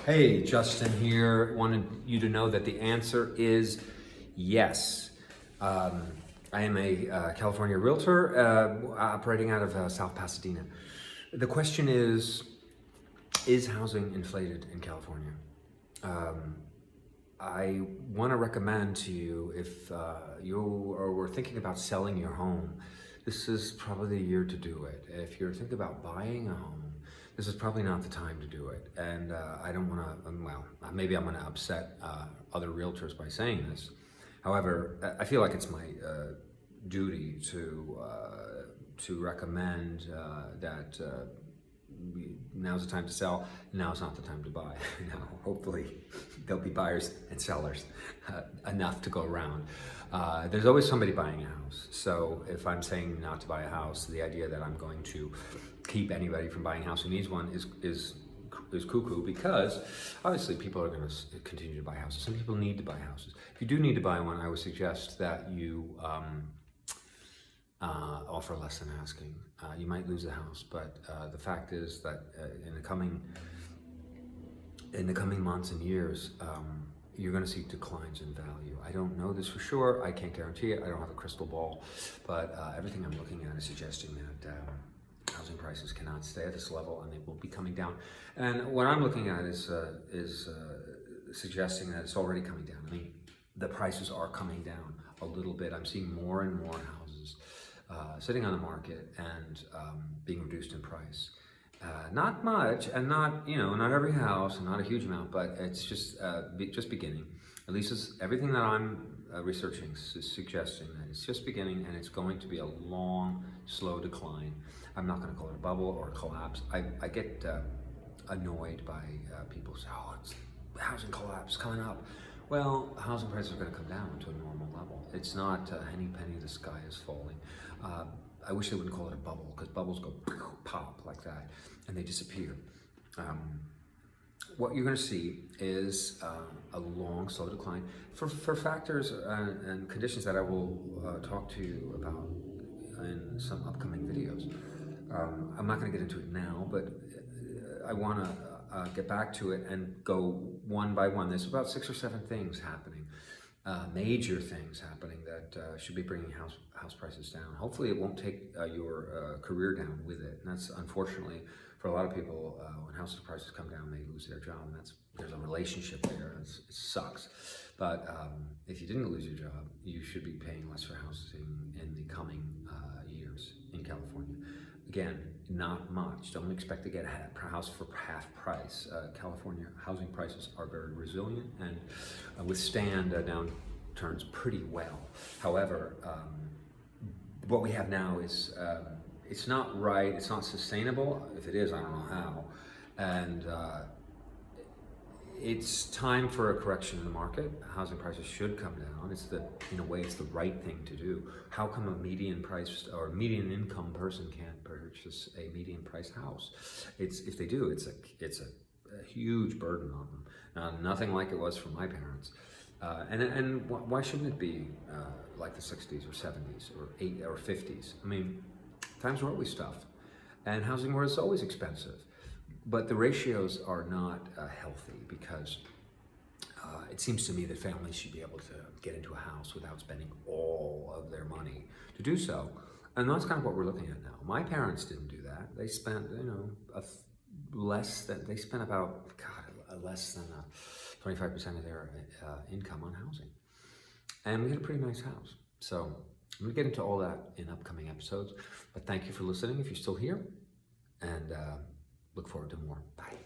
Hey, Justin here. Wanted you to know that the answer is yes. I am a California realtor operating out of South Pasadena. The question is housing inflated in California? I want to recommend to you, if you were thinking about selling your home, this is probably the year to do it. If you're thinking about buying a home, this is probably not the time to do it. And I don't want to, well, maybe I'm going to upset other realtors by saying this. However, I feel like it's my duty to recommend that now's the time to sell, now's not the time to buy. Now, hopefully there'll be buyers and sellers enough to go around. There's always somebody buying a house. So if I'm saying not to buy a house, the idea that I'm going to keep anybody from buying a house who needs one is cuckoo, because obviously people are going to continue to buy houses. Some people need to buy houses. If you do need to buy one, I would suggest that you offer less than asking. You might lose the house, but the fact is that in the coming months and years, you're going to see declines in value. I don't know this for sure. I can't guarantee it. I don't have a crystal ball, but everything I'm looking at is suggesting that housing prices cannot stay at this level, and they will be coming down. And what I'm looking at is suggesting that it's already coming down. I mean, the prices are coming down a little bit. I'm seeing more and more houses sitting on the market and being reduced in price. Not much, and not every house, and not a huge amount, but it's just beginning. At least everything that I'm researching is suggesting that it's just beginning, and it's going to be a long, slow decline. I'm not going to call it a bubble or a collapse. I get annoyed by people say, "Oh, it's housing collapse coming up." Well, housing prices are going to come down to a normal level. It's not henny penny, the sky is falling. I wish they wouldn't call it a bubble, because bubbles go pop like that and they disappear. What you're going to see is a long, slow decline for factors and conditions that I will talk to you about in some upcoming videos. I'm not going to get into it now, but I want to get back to it and go one by one. There's about 6 or 7 things happening, major things happening that should be bringing house prices down. Hopefully it won't take your career down with it. And that's, unfortunately, for a lot of people, when house prices come down, they lose their job, and there's a relationship there. It sucks. But if you didn't lose your job, you should be paying less for housing in the coming years in California. Again, not much. Don't expect to get a house for half price. California housing prices are very resilient and withstand downturns pretty well. However, what we have now is it's not right. It's not sustainable. If it is, I don't know how. And it's time for a correction in the market. Housing prices should come down. In a way, it's the right thing to do. How come a median priced or median income person can't purchase a median priced house? If they do, it's a huge burden on them. Nothing like it was for my parents. And why shouldn't it be like the 60s or 70s or 50s? I mean, times were always tough, and housing was always expensive. But the ratios are not healthy, because it seems to me that families should be able to get into a house without spending all of their money to do so. And that's kind of what we're looking at now. My parents didn't do that. They spent, less than 25% of their income on housing. And we had a pretty nice house. So I'm going to get into all that in upcoming episodes. But thank you for listening if you're still here. And look forward to more. Bye.